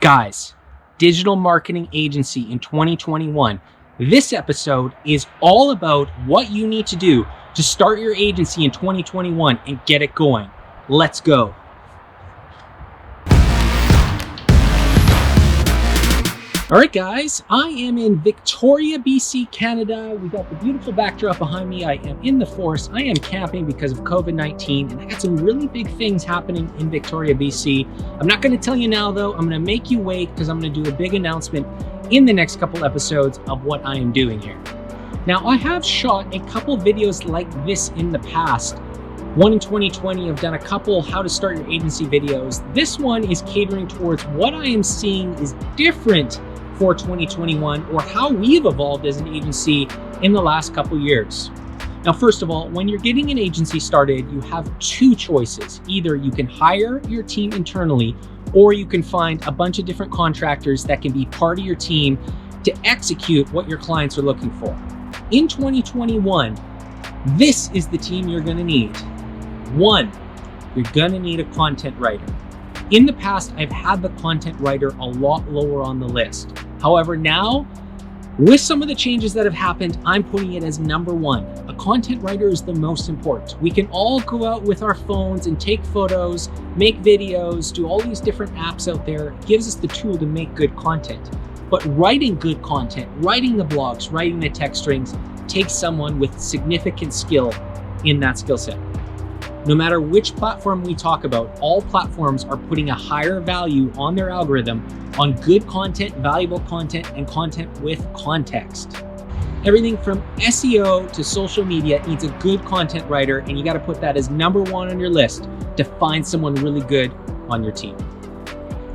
Guys, digital marketing agency in 2021. This episode is all about what you need to do to start your agency in 2021 and get it going. Let's go. All right, guys, I am in Victoria, BC, Canada. We got the beautiful backdrop behind me. I am in the forest. I am camping because of COVID-19, and I got some really big things happening in Victoria, BC. I'm not going to tell you now, though. I'm going to make you wait because I'm going to do a big announcement in the next couple episodes of what I am doing here. Now, I have shot a couple videos like this in the past. One in 2020, I've done a couple how to start your agency videos. This one is catering towards what I am seeing is different for 2021, or how we've evolved as an agency in the last couple years. Now, first of all, when you're getting an agency started, you have two choices. Either you can hire your team internally, or you can find a bunch of different contractors that can be part of your team to execute what your clients are looking for. In 2021, this is the team you're gonna need. One, you're gonna need a content writer. In the past, I've had the content writer a lot lower on the list. However, now, with some of the changes that have happened, I'm putting it as number one. A content writer is the most important. We can all go out with our phones and take photos, make videos, do all these different apps out there. It gives us the tool to make good content. But writing good content, writing the blogs, writing the text strings, takes someone with significant skill in that skill set. No matter which platform we talk about, all platforms are putting a higher value on their algorithm on good content, valuable content, and content with context. Everything from SEO to social media needs a good content writer, and you got to put that as number one on your list to find someone really good on your team.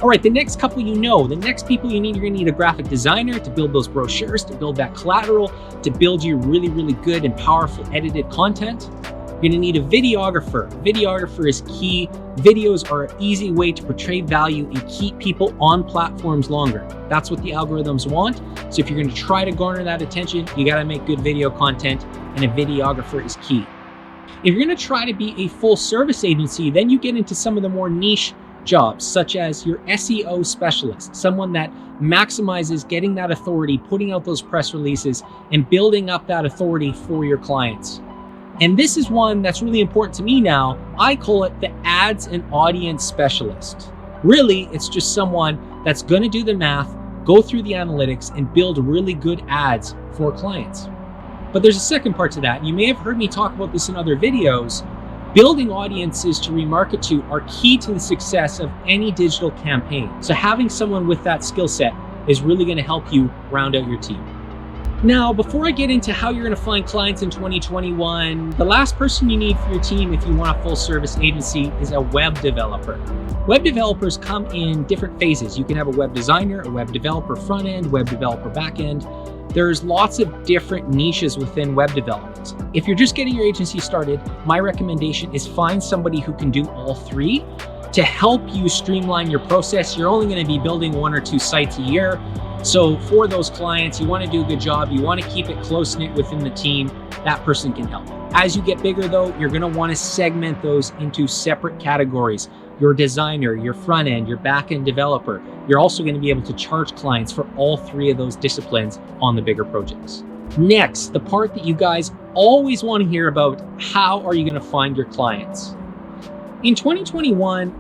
All right, the next couple the next people you need, you're gonna need a graphic designer to build those brochures, to build that collateral, to build you really, really good and powerful edited content. You're gonna need a videographer. Videographer is key. Videos are an easy way to portray value and keep people on platforms longer. That's what the algorithms want. So if you're gonna try to garner that attention, you gotta make good video content, and a videographer is key. If you're gonna try to be a full service agency, then you get into some of the more niche jobs, such as your SEO specialist, someone that maximizes getting that authority, putting out those press releases, and building up that authority for your clients. And this is one that's really important to me now. I call it the ads and audience specialist. Really, it's just someone that's gonna do the math, go through the analytics, and build really good ads for clients. But there's a second part to that. You may have heard me talk about this in other videos. Building audiences to remarket to are key to the success of any digital campaign. So having someone with that skill set is really gonna help you round out your team. Now, before I get into how you're gonna find clients in 2021, the last person you need for your team if you want a full service agency is a web developer. Web developers come in different phases. You can have a web designer, a web developer front end, web developer back end. There's lots of different niches within web development. If you're just getting your agency started, my recommendation is find somebody who can do all three to help you streamline your process. You're only gonna be building 1 or 2 sites a year. So for those clients, you want to do a good job. You want to keep it close-knit within the team. That person can help. As you get bigger though, you're going to want to segment those into separate categories. Your designer, your front end, your back end developer. You're also going to be able to charge clients for all three of those disciplines on the bigger projects. Next, the part that you guys always want to hear about, how are you going to find your clients? In 2021,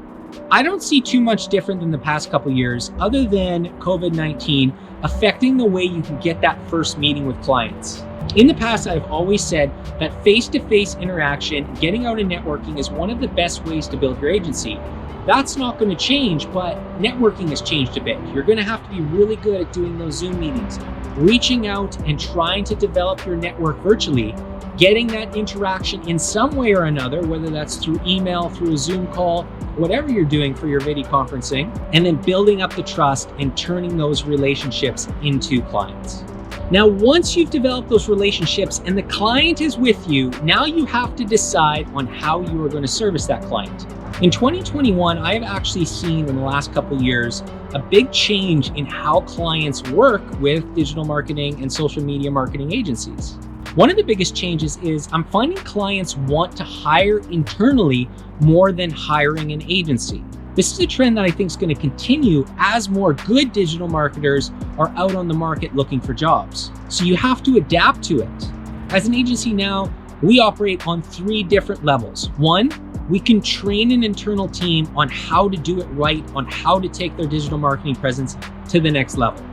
I don't see too much different than the past couple years, other than COVID-19 affecting the way you can get that first meeting with clients. In the past, I've always said that face-to-face interaction, getting out and networking is one of the best ways to build your agency. That's not going to change, but networking has changed a bit. You're going to have to be really good at doing those Zoom meetings, reaching out and trying to develop your network virtually, getting that interaction in some way or another, whether that's through email, through a Zoom call, whatever you're doing for your video conferencing, and then building up the trust and turning those relationships into clients. Now, once you've developed those relationships and the client is with you, now you have to decide on how you are going to service that client. In 2021, I have actually seen in the last couple of years a big change in how clients work with digital marketing and social media marketing agencies. One of the biggest changes is I'm finding clients want to hire internally more than hiring an agency. This is a trend that I think is going to continue as more good digital marketers are out on the market looking for jobs. So you have to adapt to it. As an agency now, we operate on 3 different levels. 1, we can train an internal team on how to do it right, on how to take their digital marketing presence to the next level.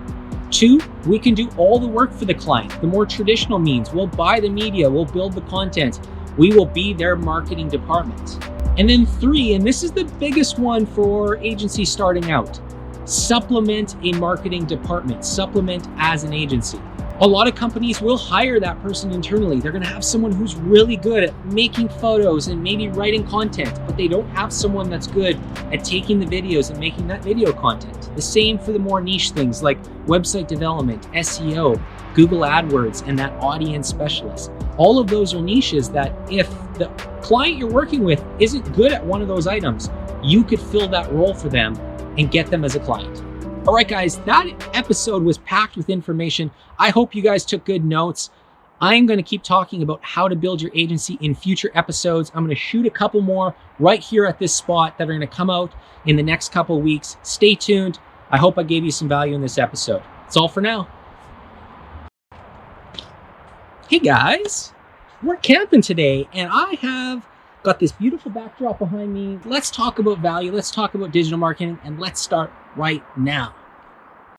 2, we can do all the work for the client, the more traditional means. We'll buy the media, we'll build the content, we will be their marketing department. And then 3, and this is the biggest one for agencies starting out, supplement a marketing department, supplement as an agency. A lot of companies will hire that person internally. They're gonna have someone who's really good at making photos and maybe writing content, but they don't have someone that's good at taking the videos and making that video content. The same for the more niche things like website development, SEO, Google AdWords, and that audience specialist. All of those are niches that if the client you're working with isn't good at one of those items, you could fill that role for them and get them as a client. All right, guys, that episode was packed with information. I hope you guys took good notes. I'm going to keep talking about how to build your agency in future episodes. I'm going to shoot a couple more right here at this spot that are going to come out in the next couple weeks. Stay tuned. I hope I gave you some value in this episode. That's all for now. Hey guys, we're camping today and I have got this beautiful backdrop behind me. Let's talk about value. Let's talk about digital marketing, and let's start right now.